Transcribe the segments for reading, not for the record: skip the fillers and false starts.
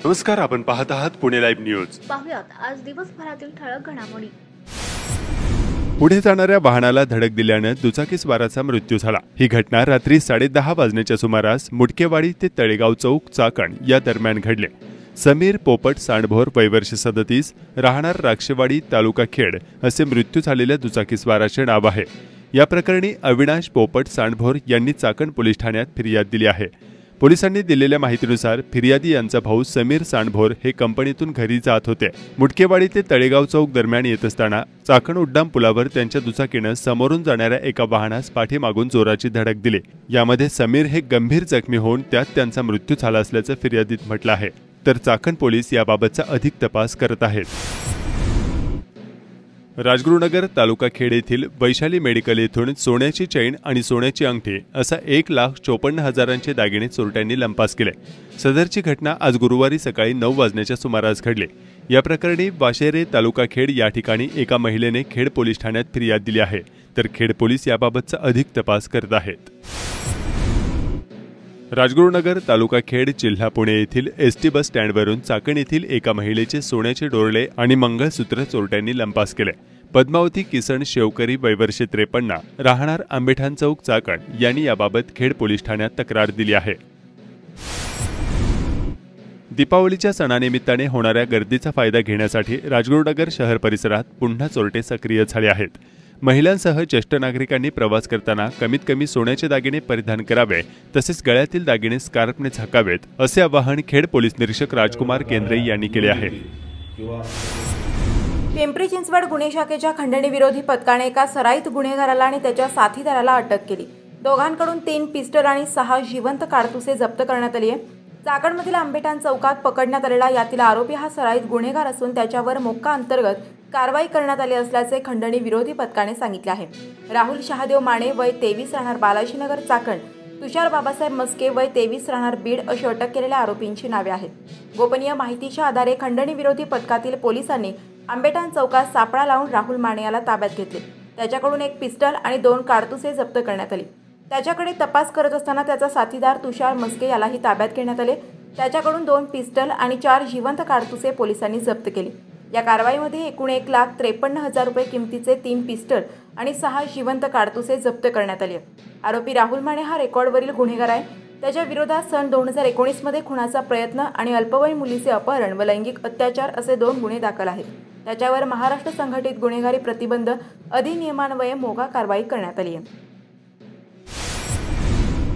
नमस्कार, आपण पाहत आहात पुणे लाईव्ह न्यूज। पाहुयात आज दिवसभरातील ठळक घडामोडी। पुढे जाणाऱ्या वाहनाला धडक दिल्याने दुचाकीस्वाराचा मृत्यू झाला। ही घटना रात्री 10:30 वाजण्याच्या सुमारास मुटकेवाडी ते तळेगाव चौक चाकण या दरम्यान घडली। समीर पोपट सांडभोर वय वर्ष 37 राहणार राक्षेवाडी तालुका खेड असे मृत्यू झालेल्या दुचाकीस्वाराचे नाव आहे। या प्रकरणी अविनाश पोपट सांडभोर यांनी चाकण पोलीस ठाण्यात फिर्याद दिली आहे। पोलिसांनी दिलेल्या माहितीनुसार फिर्यादी यांचा भाऊ समीर सांडभोर हे कंपनीतून घरी जात होते। मुटकेवाडी ते तळेगाव चौक दरम्यान येत असताना चाकण उड्डाम पुलावर त्यांच्या दुचाकीनं समोरून जाणाऱ्या एका वाहनास पाठीमागून जोराची धडक दिली। यामध्ये समीर हे गंभीर जखमी होऊन त्यात त्यांचा मृत्यू झाला असल्याचं फिर्यादीत म्हटलं आहे। तर चाकण पोलीस याबाबतचा अधिक तपास करत आहेत। राजगुरुनगर तालुका खेड येथील वैशाली मेडिकल येथून सोन्याची चैन आणि सोन्याची अंगठी असा 1,54,000चे दागिने चोरट्यांनी लंपास केले। सदरची घटना आज गुरुवारी सकाळी 9 वाजण्याच्या सुमारास घडली। या प्रकरणी वाशेरे तालुका खेड या ठिकाणी एका महिलेने खेड पोलीस ठाण्यात फिर्याद दिली आहे। तर खेड पोलीस याबाबतचा अधिक तपास करत आहेत। राजगुरुनगर तालुका खेड जिल्हा पुणे येथील एसटी बस स्टँडवरून चाकण येथील एका महिलेचे सोन्याचे डोरले आणि मंगळसूत्र चोरट्यांनी लंपास केले। पद्मावती किसन शेवकरी वय वर्ष 53 राहणार आंबेठाण चौक चाकण यांनी याबाबत खेड पोलीस ठाण्यात तक्रार दिली आहे। दीपावलीच्या सणानिमित्ताने होणाऱ्या गर्दीचा फायदा घेण्यासाठी राजगुरुनगर शहर परिसरात पुन्हा चोरटे सक्रिय झाले आहेत। महिलांसह ज्येष्ठ नागरिकांनी प्रवास करताना कमीत कमी सोन्याचे दागिने परिधान करावे, तसेच गळ्यातील दागिने स्कार्फने झाकावेत, असे आवाहन खेड पोलीस निरीक्षक राजकुमार केंद्रे यांनी केले आहे। पिंपरी चिंचवड गुन्हे शाखेच्या खंडणी विरोधी पथकाने एका सराईत गुन्हेगाराला आणि त्याच्या साथीदाराला अटक केली। दोघांकडून 3 पिस्टल आणि 6 जिवंत काडतुसे जप्त करण्यात आली आहे। चाकणमधील आंबेठाण चौकात पकडण्यात आलेला यातील आरोपी हा सराईत गुन्हेगार असून त्याच्यावर मोक्का अंतर्गत कारवाई करण्यात आली असल्याचे खंडणी विरोधी पथकाने सांगितले आहे। राहुल शहादेव माने वय 23 राहणार बालाजीनगर चाकण, तुषार बाबासाहेब मस्के वय 23 राहणार बीड अशी अटक केलेल्या आरोपींची नावे आहेत। गोपनीय माहितीच्या आधारे खंडणी विरोधी पथकातील पोलिसांनी आंबेठाण चौकात सापळा लावून राहुल माने याला ताब्यात घेतले। त्याच्याकडून 1 पिस्टल आणि 2 काडतुसे जप्त करण्यात आली। त्याच्याकडे तपास करत असताना त्याचा साथीदार तुषार मस्के यालाही ताब्यात घेण्यात आले। त्याच्याकडून 2 पिस्टल आणि 4 जिवंत काडतुसे पोलिसांनी जप्त केले। या कारवाईमध्ये एकूण 1,53,000 रुपये किमतीचे 3 पिस्टल आणि 6 जिवंत काडतुसे जप्त करण्यात आले। आरोपी राहुल माने हा रेकॉर्डवरील गुन्हेगार आहे। त्याच्या विरोधात सन 2019 मध्ये खुनाचा प्रयत्न आणि अल्पवयीन मुलीचे अपहरण व लैंगिक अत्याचार असे 2 गुन्हे दाखल आहेत। त्याच्यावर महाराष्ट्र संघटित गुन्हेगारी प्रतिबंध अधिनियमान्वये मोगा कारवाई करण्यात आली आहे।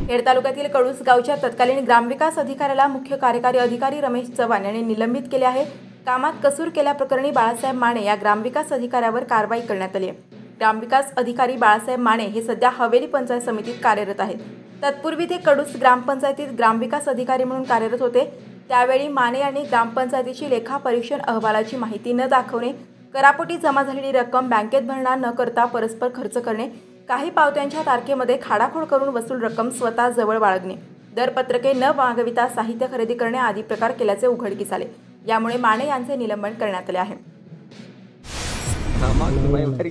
खेड तालुक्यातील कडूस गावच्या तत्कालीन ग्रामविकास अधिकाऱ्याला मुख्य कार्यकारी अधिकारी रमेश चव्हाण यांनी निलंबित केले आहे। कामात कसूर केल्याप्रकरणी बाळासाहेब माने या ग्रामविकास अधिकाऱ्यावर कारवाई करण्यात आली आहे। ग्रामविकास अधिकारी बाळासाहेब माने हे सध्या हवेली पंचायत समितीत कार्यरत आहेत। तत्पूर्वी ते कडूस ग्रामपंचायतीत ग्रामविकास अधिकारी म्हणून कार्यरत होते। त्यावेळी माने यांनी ग्रामपंचायतीची लेखापरीक्षण अहवालाची माहिती न दाखवणे, करापोटी जमा झालेली रक्कम बँकेत भरणा न करता परस्पर खर्च करणे, काही पावत्यांच्या तारखेमध्ये खाडाखोड करून वसूल रक्कम स्वतः जवळ बाळगणे, दरपत्रके न मागविता साहित्य खरेदी करणे आदी प्रकार केल्याचे उघडकीस आले। यामुळे माने यांचे निलंबन करण्यात आले आहे।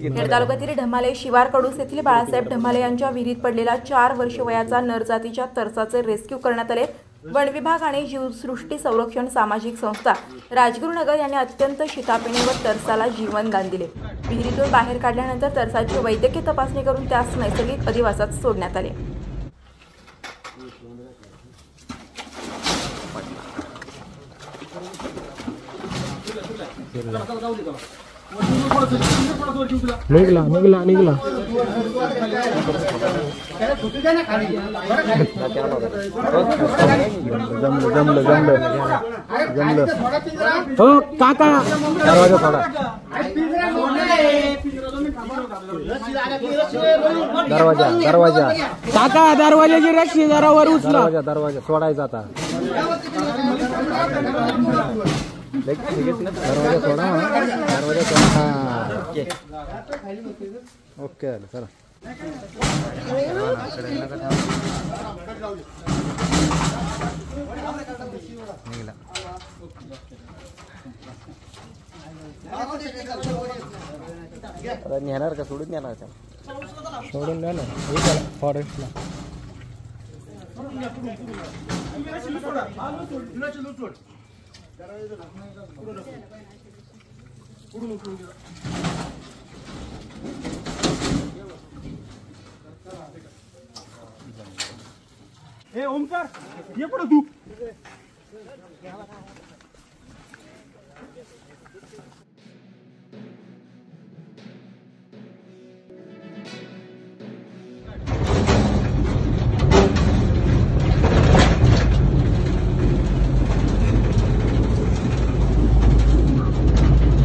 खेड तालुक्यातील ढमाले शिवार कडूस येथील बाळासाहेब ढमाले यांच्या विहिरीत पडलेला 4 वर्ष वयाचा नरजातीच्या तरसाचे रेस्क्यू करण्यात आले। वन विभाग आणि जीवसृष्टी संरक्षण सामाजिक संस्था राजगुरुनगर यांनी अत्यंत शितापीने व तरसाला जीवनदान दिले। विहिरीतून बाहेर काढल्यानंतर तरसाची वैद्यकीय तपासणी करून त्यास नैसर्गिक अधिवासात सोडण्यात आले। निघला निघला निघला जमलं जमलं जमलं जमलं। हो काका दरवाजा थोडा दरवाजा दरवाजा काका दरवाजाची रस्सी जरा वर उचला। दरवाजा दरवाजा सोडायचा आता। दरवाजा सोडा दरवाजा सोडा। ओके चला। नेणार का सोडून नेणार का? सोडून द्या ना फॉरेस्टला। ए ओमकार ये पुढे तू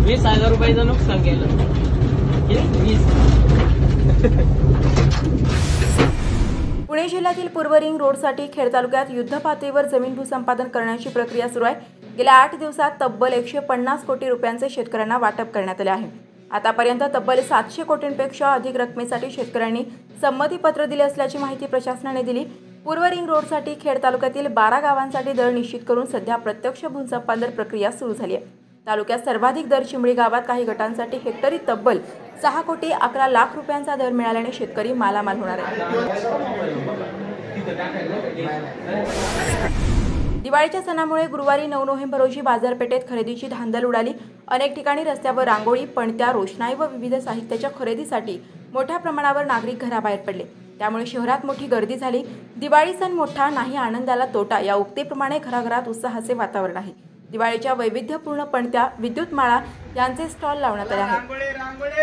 ₹20,000 नुकसान केलं. 20. पुणे जिल्ह्यातील पूर्व रिंग रोडसाठी खेड तालुक्यात युद्धपातळीवर जमीन भूसंपादन करण्याची प्रक्रिया सुरू आहे. गेल्या 8 दिवसात तब्बल 150 कोटी रुपयांचे शेतकऱ्यांना वाटप करण्यात आले आहे. आतापर्यंत तब्बल 700 कोटींपेक्षा अधिक रकमेसाठी शेतकऱ्यांनी संमतीपत्र दिले असल्याची माहिती प्रशासनाने दिली. पूर्व रिंग रोडसाठी खेड तालुक्यातील 12 गावांसाठी दर निश्चित करून सध्या प्रत्यक्ष भूसंपादन प्रक्रिया सुरू झाली आहे. तालुक्यात सर्वाधिक दर चिंबळी गावात काही गटांसाठी हेक्टरी तब्बल 6 कोटी 11 लाख रुपयांचा दर मिळाल्याने शेतकरी मालामाल होणार आहे. दिवाळीच्या सणामुळे गुरुवारी 9 नोव्हेंबर रोजी बाजारपेठेत खरेदीची धांदल उडाली. अनेक ठिकाणी रस्त्यावर रांगोळी, पणत्या, रोषणाई व विविध साहित्याच्या खरेदीसाठी मोठ्या प्रमाणावर नागरिक घराबाहेर पडले. त्यामुळे शहरात मोठी गर्दी झाली. दिवाळी सण मोठा नाही आनंदाला तोटा या उक्तीप्रमाणे घराघरात उत्साहाचे वातावरण आहे. दिवाळीच्या वैविध्यपूर्ण पणत्या, विद्युत माळा यांचे स्टॉल लावण्यात आले आहेत.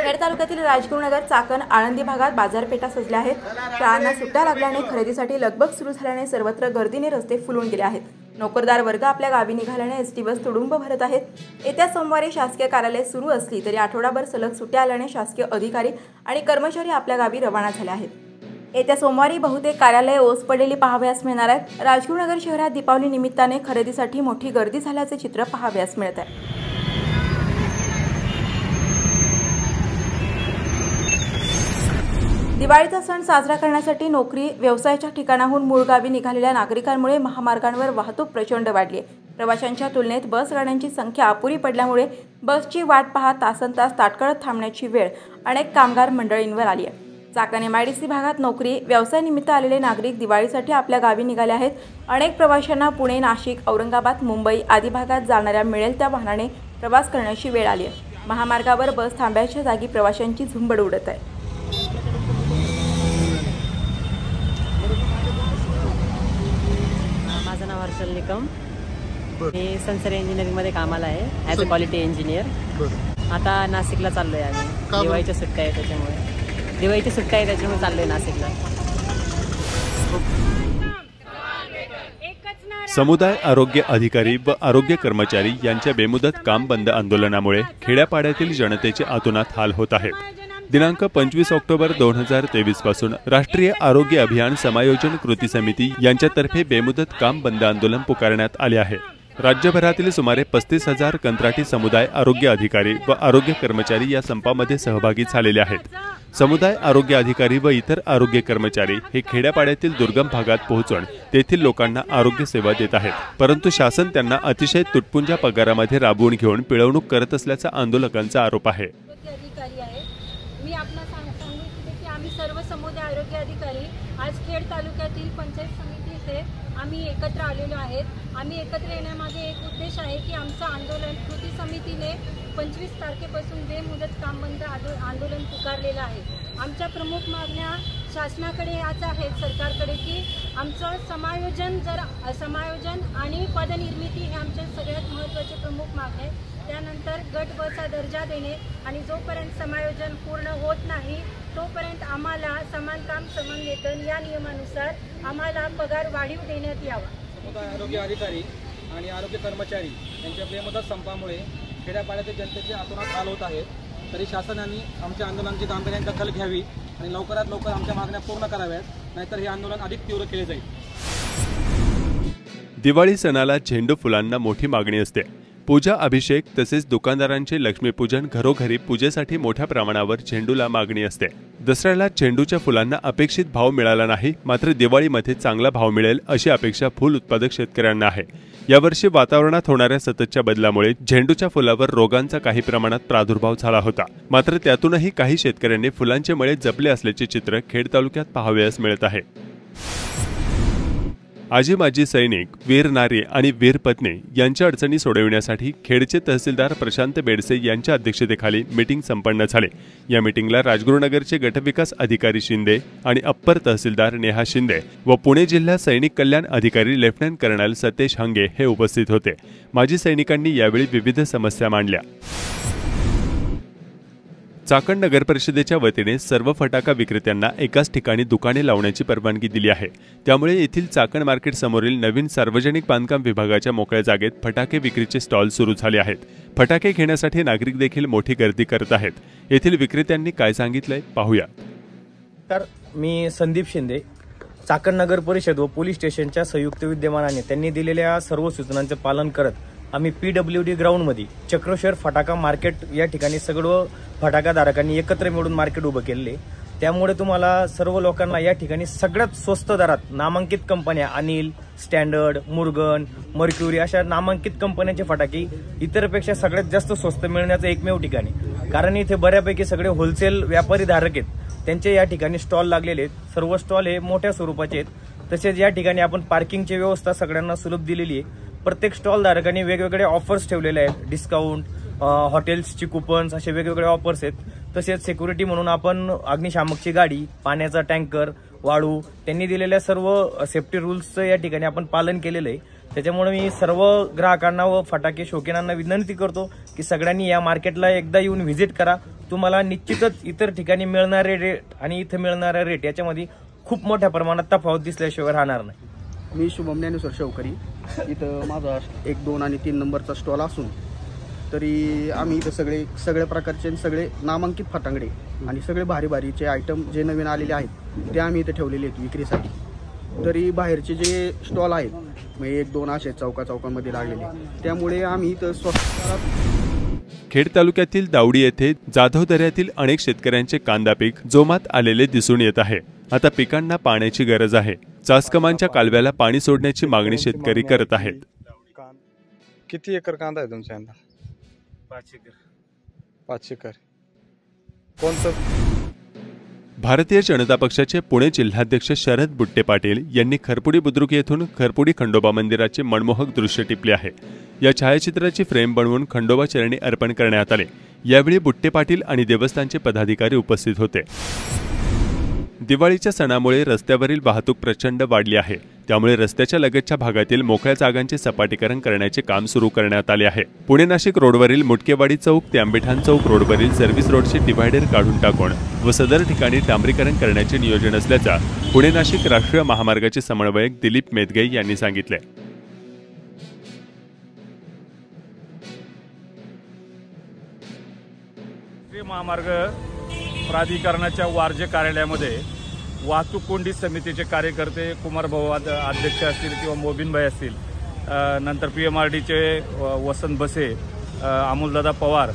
खेड तालुक्यातील राजगुरुनगर, चाकण, आळंदी भागात बाजारपेठा सजल्या आहेत. शाळांना सुट्ट्या लागल्याने खरेदीसाठी लगबग सुरू झाल्याने सर्वत्र गर्दीने रस्ते फुलून गेले आहेत. नोकरदार वर्ग आपल्या गावी निघाल्याने एसटी बस तुडुंब भरत आहेत. येत्या सोमवारी शासकीय कार्यालय सुरू असली तरी आठवडाभर सलग सुट्ट्या आल्याने शासकीय अधिकारी आणि कर्मचारी आपल्या गावी रवाना झाले आहेत. येत्या सोमवारी बहुतेक कार्यालये ओस पडलेली पाहावयास मिळणार आहेत. राजगुरुनगर शहरात दीपावली निमित्ताने खरेदीसाठी मोठी गर्दी झाल्याचे चित्र पाहावयास मिळत आहे. दिवाळीचा सण साजरा करण्यासाठी नोकरी, व्यवसायाच्या ठिकाणाहून मूळ गावी निघालेल्या नागरिकांमुळे महामार्गांवर वाहतूक प्रचंड वाढली आहे. प्रवाशांच्या तुलनेत बस गाड्यांची संख्या अपुरी पडल्यामुळे बसची वाट पाहत तासनतास ताटकळत थांबण्याची वेळ अनेक कामगार मंडळींवर आली आहे. चाकण MIDC भागात नोकरी, व्यवसायानिमित्त आलेले नागरिक दिवाळीसाठी आपल्या गावी निघाले आहेत. अनेक प्रवाशांना पुणे, नाशिक, औरंगाबाद, मुंबई आदी भागात जाणाऱ्या मिळेल त्या वाहनाने प्रवास करण्याची वेळ आली आहे. महामार्गावर बस थांब्याच्या जागी प्रवाशांची झुंबड उडत आहे. माझं नाव हर्षल निकम. मी संसर इंजिनिअरिंगमध्ये कामाला आहे ॲज अ क्वालिटी इंजिनियर. आता नाशिकला चाललो आहे आम्ही. दिवाळीच्या सुट्ट्या आहे त्याच्यामुळे चाललोय नाशिकला. समुदाय आरोग्य अधिकारी व आरोग्य कर्मचारी यांच्या बेमुदत काम बंद आंदोलनामुळे खेड्यापाड्यातील जनतेचे अतोनात हाल होत आहेत. दिनांक 25 ऑक्टोबर 2023 पासून राष्ट्रीय आरोग्य अभियान समायोजन कृती समिती यांच्यातर्फे बेमुदत काम बंद आंदोलन पुकारण्यात आले आहे. राज्यभरातील सुमारे 35,000 कंत्राटी समुदाय आरोग्य अधिकारी व आरोग्य कर्मचारी या संपामध्ये सहभागी झालेले आहेत. समुदाय आरोग्य अधिकारी व इतर आरोग्य कर्मचारी हे खेड्यापाड्यातील दुर्गम भागात पोहोचून तेथील लोकांना आरोग्य सेवा देत आहेत. परंतु शासन त्यांना अतिशय तुटपुंजा पगारामध्ये राबवून घेऊन पिळवणूक करत असल्याचा आंदोलकांचा आरोप आहे. मी आपल्याला सांगू इच्छिते की आम्ही सर्व समुदाय आरोग्य अधिकारी आज खेड तालुक्यातील पंचायत समिती येथे आम्ही एकत्र आलेलो आहेत. आम्ही एकत्र येण्यामागे एक उद्देश आहे की आमचं आंदोलन कृती समितीने 25 तारखेपासून बेमुदत काम बंद आंदोलन पुकारलेलं आहे. आमच्या प्रमुख मागण्या शासनाकडे याच आहेत, सरकारकडे, की आमचं समायोजन आणि पदनिर्मिती हे आमचे सगळ्यात महत्त्वाचे प्रमुख मागण्या आहेत. त्यानंतर गट बचा दर्जा देणे आणि जोपर्यंत समायोजन पूर्ण होत नाही तोपर्यंत आम्हाला समान काम समान वेतन या नियमानुसार आम्हाला पगार वाढीव देण्यात यावा. समुदाय आरोग्य अधिकारी आणि आरोग्य कर्मचारी यांच्या बेमुदत संपामुळे खेड्यापाड्यातील जनतेचे अतोनात हाल होत आहेत. तरी शासनाने आमच्या आंदोलनाची गांभीर्याने दखल घ्यावी आणि लवकरात लवकर आमच्या मागण्या पूर्ण कराव्यात, नाहीतर हे आंदोलन अधिक तीव्र केले जाईल. दिवाळी सणाला झेंडू फुलांना मोठी मागणी असते. पूजा, अभिषेक तसेच दुकानदारांचे लक्ष्मीपूजन, घरोघरी पूजेसाठी मोठ्या प्रमाणावर झेंडूला मागणी असते. दसऱ्याला झेंडूच्या फुलांना अपेक्षित भाव मिळाला नाही, मात्र दिवाळीमध्ये चांगला भाव मिळेल अशी अपेक्षा फुल उत्पादक शेतकऱ्यांना आहे. यावर्षी वातावरणात होणाऱ्या सततच्या बदलामुळे झेंडूच्या फुलावर रोगांचा काही प्रमाणात प्रादुर्भाव झाला होता. मात्र त्यातूनही काही शेतकऱ्यांनी फुलांचे मळे जपले असल्याचे चित्र खेड तालुक्यात पाहावयास मिळत आहे. आजी माजी सैनिक, वीर नारी आणि वीर पत्नी यांच्या अडचणी सोडविण्यासाठी खेडचे तहसीलदार प्रशांत बेडसे यांच्या अध्यक्षतेखाली मीटिंग संपन्न झाले। या मीटिंगला राजगुरुनगरचे गटविकास अधिकारी शिंदे आणि अप्पर तहसीलदार नेहा शिंदे व पुणे जिल्हा सैनिक कल्याण अधिकारी लेफ्टनंट कर्नल सतेश हंगे हे उपस्थित होते। माजी सैनिकांनी यावेळी विविध समस्या मांडल्या। चाकण नगर परिषदेच्या वतीने सर्व फटाका विक्रेत्यांना एकाच ठिकाणी दुकाने लावण्याची परवानगी दिली आहे। त्यामुळे येथील चाकण मार्केट समोरील नवीन सार्वजनिक बांधकाम विभागाच्या मोकळ्या जागेत फटाके विक्रीचे स्टॉल सुरू झाले आहेत। फटाके घेण्यासाठी नागरिक देखील मोठी गर्दी करत आहेत। येथील विक्रेत्यांनी काय सांगितलंय पाहूया। तर मी संदीप शिंदे, चाकण नगर परिषद व पोलीस स्टेशनच्या संयुक्त विद्यमानाने त्यांनी दिलेल्या सर्व सूचनांचे पालन करत आम्ही PWD ग्राउंडमध्ये चक्रशेर फटाका मार्केट या ठिकाणी सगळं फटाकाधारकांनी एकत्र मिळून मार्केट उभं केलेले। त्यामुळे तुम्हाला सर्व लोकांना या ठिकाणी सगळ्यात स्वस्त दरात नामांकित कंपन्या अनिल, स्टँडर्ड, मुर्गन, मर्क्युरी अशा नामांकित कंपन्यांचे फटाके इतरपेक्षा सगळ्यात जास्त स्वस्त मिळण्याचं एकमेव ठिकाणी। कारण इथे बऱ्यापैकी सगळे होलसेल व्यापारी धारक आहेत, त्यांचे या ठिकाणी स्टॉल लागलेले आहेत। सर्व स्टॉल हे मोठ्या स्वरूपाचे आहेत। तसेच या ठिकाणी आपण पार्किंगची व्यवस्था सगळ्यांना सुलभ दिलेली आहे। प्रत्येक स्टॉल धारकांनी वेगवेगळे ऑफर्स ठेवलेले आहेत, डिस्काउंट, हॉटेल्सची कुपन्स असे वेगवेगळे ऑफर्स आहेत। तसेच सिक्युरिटी म्हणून आपण अग्निशामकची गाडी, पाण्याचा टँकर, वाळू त्यांनी दिलेल्या सर्व सेफ्टी रूल्सचं या ठिकाणी आपण पालन केलेलं आहे। त्याच्यामुळे मी सर्व ग्राहकांना व फटाके शौकीनांना विनंती करतो की सगळ्यांनी या मार्केटला एकदा येऊन व्हिजिट करा। तुम्हाला निश्चितच इतर ठिकाणी मिळणारे रेट आणि इथे मिळणारा रेट याच्यामध्ये खूप मोठ्या प्रमाणात तफावत दिसल्याशिवाय राहणार नाही। मी शुभम ज्ञानेश्वर शेवकरी, इथं माझा 1, 2 आणि 3 नंबरचा स्टॉल असून तरी आम्ही इथं सगळ्या प्रकारचे सगळे नामांकित फटांगडे आणि सगळे भारी भारीचे आयटम जे नवीन आलेले आहेत ते आम्ही इथं ठेवलेले आहेत विक्रीसाठी। तरी बाहेरचे जे स्टॉल आहेत मग 1, 2 असे चौकामध्ये लागलेले, त्यामुळे आम्ही इथं स्वस्त। खेड तालुक्यातील दावडी येथे जाधव दऱ्यातील अनेक शेतकऱ्यांचे कांदा पीक जोमात आलेले दिसून येत आहे। आता पिकांना पाण्याची गरज आहे। चासकमांच्या कालव्याला पाणी सोडण्याची मागणी शेतकरी करत आहेत। किती एकर कांदा आहे तुमच्या यंदा? 5 एकर। 5 एकर कोणतं? भारतीय जनता पक्षाचे पुणे जिल्हाध्यक्ष शरद बुट्टे पाटील यांनी खरपुडी बुद्रुक येथून खरपुडी खंडोबा मंदिराचे मनमोहक दृश्य टिपले आहे। या छायाचित्राची फ्रेम बनवून खंडोबा चरणी अर्पण करण्यात आले। यावेळी बुट्टे पाटील आणि देवस्थानचे पदाधिकारी उपस्थित होते। दिवाळीच्या सणामुळे रस्त्यावरील वाहतूक प्रचंड वाढली आहे। त्यामुळे रस्त्याच्या लगतच्या भागातील मोकळ्या जागांचे सपाटीकरण करण्याचे काम सुरू करण्यात आले आहे। पुणे नाशिक रोडवरील मुटकेवाडी चौक ते आंबेठाण चौक रोडवरील सर्व्हिस रोडचे डिव्हायडर काढून टाकून व सदर ठिकाणी डांबरीकरण करण्याचे नियोजन असल्याचा पुणे नाशिक राष्ट्रीय महामार्गाचे समन्वयक दिलीप मेदगे यांनी सांगितले। महामार्ग प्राधिकरणाच्या वारजे कार्यालयामध्ये वाहतूक कोंडी समितीचे कार्यकर्ते कुमार भाऊ अध्यक्ष असतील किंवा मोबिनभाई असतील, नंतर PMRDचे वसंत बसे, अमोलदादा पवार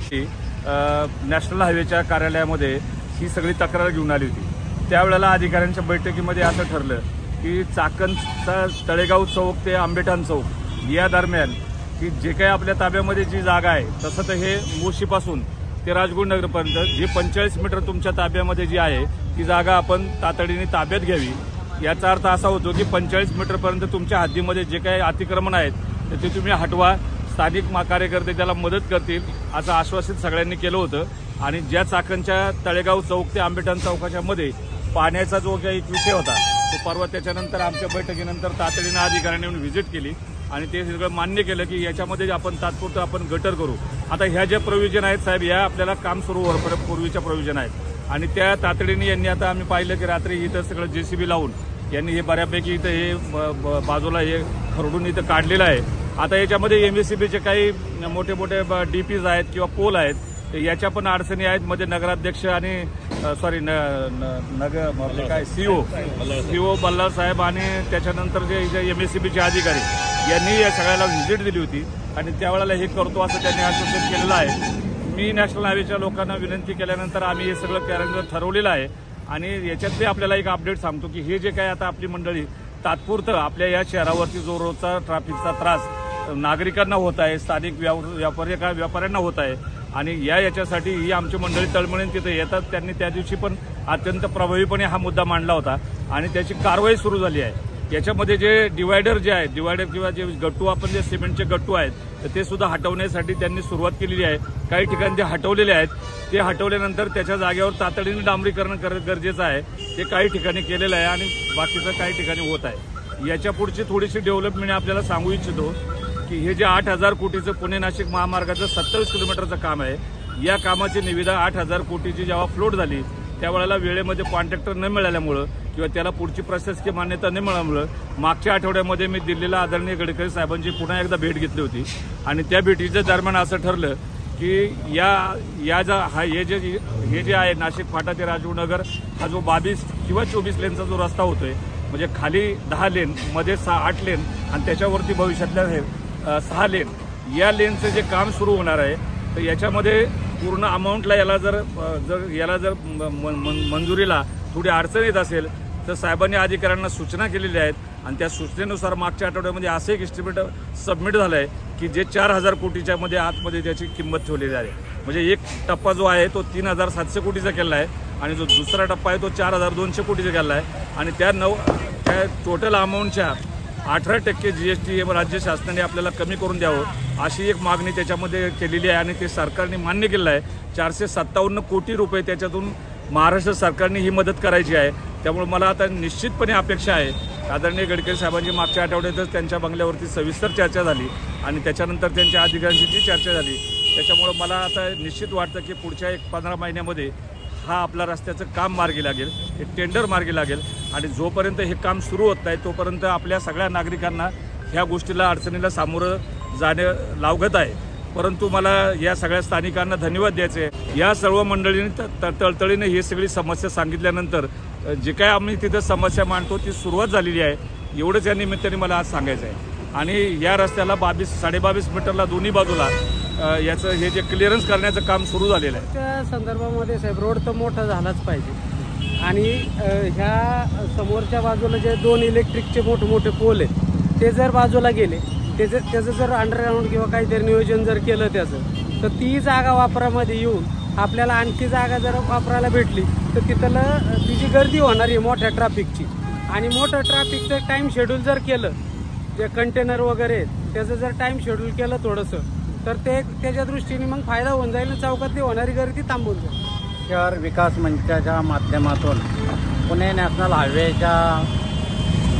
नॅशनल हायवेच्या कार्यालयामध्ये ही सगळी तक्रार घेऊन आली होती। त्यावेळेला अधिकाऱ्यांच्या बैठकीमध्ये असं ठरलं की चाकणचा तळेगाव चौक ते आंबेठाण चौक या दरम्यान की जे काही आपल्या ताब्यामध्ये जी जागा आहे तसं तर हे मोशीपासून ते राजगुरुनगरपर्यंत जी 45 मीटर तुमच्या ताब्यामध्ये जी आहे ती जागा आपण तातडीने ताब्यात घ्यावी। याचा अर्थ असा होतो की 45 मीटरपर्यंत तुमच्या हद्दीमध्ये जे काही अतिक्रमण आहेत तर ते तुम्ही हटवा, स्थानिक कार्यकर्ते त्याला मदत करतील असं आश्वासित सगळ्यांनी केलं होतं। आणि ज्या चाकणच्या तळेगाव चौक ते आंबेठाण चौकाच्या मध्ये पाण्याचा जो काही विषय होता तो परवा त्याच्यानंतर आमच्या बैठकीनंतर तातडीने अधिकाऱ्यांनी येऊन व्हिजिट केली आणि ते सगळं मान्य केलं की याच्यामध्ये आपण तात्पुरतं आपण गटर करू। आता ह्या ज्या प्रोव्हिजन आहेत साहेब या आपल्याला काम सुरू होईपर्यंत पूर्वीच्या प्रोव्हिजन आहेत आणि त्या तातडीने यांनी आता आम्ही पाहिलं की रात्री इथं सगळं JCB लावून यांनी हे बऱ्यापैकी इथं हे बाजूला हे खरडून इथं काढलेलं आहे। आता याच्यामध्ये MSCBचे काही मोठे मोठे DPs आहेत किंवा पोल आहेत, याच्या पण अडचणी आहेत। मध्ये नगराध्यक्ष आणि CO बल्लाळ साहेब आणि त्याच्यानंतर जे MSCBचे अधिकारी यांनी या सगळ्याला व्हिजिट दिली होती आणि त्यावेळेला हे करतो असं त्यांनी आश्वासन केलेलं आहे। मी नॅशनल हायवेच्या लोकांना विनंती केल्यानंतर आम्ही हे सगळं करायचं ठरवलेलं आहे आणि याच्यातले आपल्याला एक अपडेट सांगतो की हे जे काय आता आपली मंडळी तात्पुरतं आपल्या या शहरावरती जो रोजचा ट्रॅफिकचा त्रास नागरिकांना होत आहे, स्थानिक व्यापाऱ्यांना होत आहे आणि याच्यासाठी ही आमची मंडळी तळमळीने तिथे येतात। त्यांनी त्या दिवशी पण अत्यंत प्रभावीपणे हा मुद्दा मांडला होता आणि त्याची कारवाई सुरू झाली आहे। याच्यामध्ये जे डिवायडर जे आहेत, डिवायडर किंवा जे गट्टू आपण जे सिमेंटचे गट्टू आहेत तर ते सुद्धा हटवण्यासाठी त्यांनी सुरुवात केलेली आहे। काही ठिकाणी जे हटवलेले आहेत ते हटवल्यानंतर त्याच्या जागेवर तातडीने डांबरीकरण गरजेचं आहे, ते काही ठिकाणी केलेलं आहे आणि बाकीचं काही ठिकाणी होत आहे। याच्या पुढची थोडीशी डेव्हलपमेंट आपल्याला सांगू इच्छितो की हे जे 8,000 कोटीचं पुणे नाशिक महामार्गाचं 27 किलोमीटरचं काम आहे, या कामाची निविदा 8,000 कोटीची जेव्हा फ्लोट झाली त्यावेळेला वेळेमध्ये कॉन्ट्रॅक्टर न मिळाल्यामुळं किंवा त्याला पुढची प्रशासकीय मान्यता न मिळाल्यामुळं मागच्या आठवड्यामध्ये मी दिल्लीला आदरणीय गडकरी साहेबांची पुन्हा एकदा भेट घेतली होती आणि त्या भेटीच्या दरम्यान असं ठरलं की हे जे आहे नाशिक फाटा ते राजीवनगर हा जो 22 किंवा 24 लेनचा जो रस्ता होतोय, म्हणजे खाली 10 लेन, मध्ये 8 लेन आणि त्याच्यावरती भविष्यातल्या 6 लेन, या लेनचं जे काम सुरू होणार आहे तर याच्यामध्ये पूर्ण अमाऊंटला याला जर मंजुरीला थोडी अडचण येत असेल तर साहेबांनी अधिकाऱ्यांना सूचना केलेल्या आहेत आणि त्या सूचनेनुसार मागच्या आठवड्यामध्ये असं एक एस्टिमेट सबमिट झालं आहे की जे 4,000 कोटीच्या मध्ये आतमध्ये त्याची किंमत ठेवलेली आहे। म्हणजे एक टप्पा जो आहे तो 3,700 कोटीचा केला आहे आणि जो दुसरा टप्पा आहे तो 4,200 कोटीचा केला आहे आणि त्या टोटल अमाऊंटच्या 18% GST राज्य शासनाने आपल्याला कमी करून द्यावं अशी एक मागणी त्याच्यामध्ये केलेली आहे आणि ते सरकारने मान्य केलं आहे। 457 कोटी रुपये त्याच्यातून महाराष्ट्र सरकारने ही मदत करायची आहे। त्यामुळे मला आता निश्चितपणे अपेक्षा आहे, आदरणीय गडकरी साहेबांची मागच्या आठवड्यातच त्यांच्या बंगल्यावरती सविस्तर चर्चा झाली आणि त्याच्यानंतर त्यांच्या अधिकाऱ्यांशी जी चर्चा झाली त्याच्यामुळे मला आता निश्चित वाटतं की पुढच्या 15 महिन्यामध्ये हा आपला रस्त्याचं काम मार्गी लागेल, हे टेंडर मार्गी लागेल आणि जोपर्यंत हे काम सुरू होत नाही तोपर्यंत आपल्या सगळ्या नागरिकांना ह्या गोष्टीला अडचणीला सामोरं जाणे लावगत आहे। परंतु मला या सगळ्या स्थानिकांना धन्यवाद द्यायचे। या सर्व मंडळींनी तळतळीने ही सगळी समस्या सांगितल्यानंतर जे काय आम्ही तिथं समस्या मांडतो ती सुरुवात झालेली आहे, एवढंच या निमित्ताने मला आज सांगायचं आहे। आणि या रस्त्याला 22-22.5 मीटरला दोन्ही बाजूला याचं हे जे क्लिअरन्स करण्याचं काम सुरू झालेलं आहे। त्या संदर्भामध्ये साहेब रोड तर मोठा झालाच पाहिजे आणि ह्या समोरच्या बाजूला जे 2 इलेक्ट्रिकचे मोठे पोल आहेत ते जर बाजूला गेले, त्याचं जर अंडरग्राऊंड किंवा काहीतरी नियोजन जर केलं त्याचं तर ती जागा वापरामध्ये येऊन आपल्याला आणखी जागा जर वापरायला भेटली तर तिची गर्दी होणार आहे मोठ्या ट्रॅफिकची आणि मोठं ट्रॅफिकचं टाईम शेड्यूल जर केलं, जे कंटेनर वगैरे त्याचं जर टाईम शेड्यूल केलं थोडंसं तर त्याच्या दृष्टीने मग फायदा होऊन जाईल आणि चौकातली होणारी गर्दी थांबून जाईल। शहर विकास मंचाच्या माध्यमातून पुणे नॅशनल हायवेच्या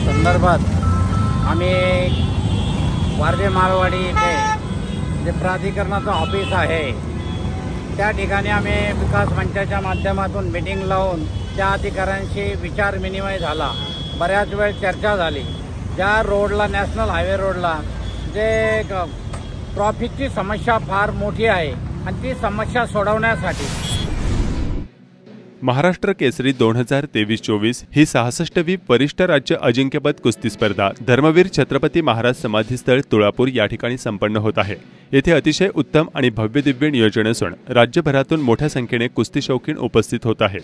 संदर्भात आम्ही वारजे माळवाडी इथे जे प्राधिकरणाचं ऑफिस आहे त्या ठिकाणी आम्ही विकास मंचाच्या माध्यमातून मीटिंग लावून त्या अधिकाऱ्यांशी विचार विनिमय झाला, बऱ्याच वेळ चर्चा झाली। ज्या रोडला नॅशनल हायवे रोडला जे ट्रॅफिकची समस्या फार मोठी आहे आणि ती समस्या सोडवण्यासाठी महाराष्ट्र केसरी 2023-24 ही 66वी वरिष्ठ राज्य अजिंक्यपद कुस्ती स्पर्धा धर्मवीर छत्रपती महाराज समाधीस्थळ तुळापूर या ठिकाणी संपन्न होत आहे। येथे अतिशय उत्तम आणि भव्य दिव्य नियोजन असून राज्यभरातून मोठ्या संख्येने कुस्ती शौकीन उपस्थित होत आहेत।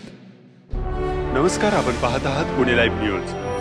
नमस्कार, आपण पाहत आहात पुणे लाईव्ह न्यूज।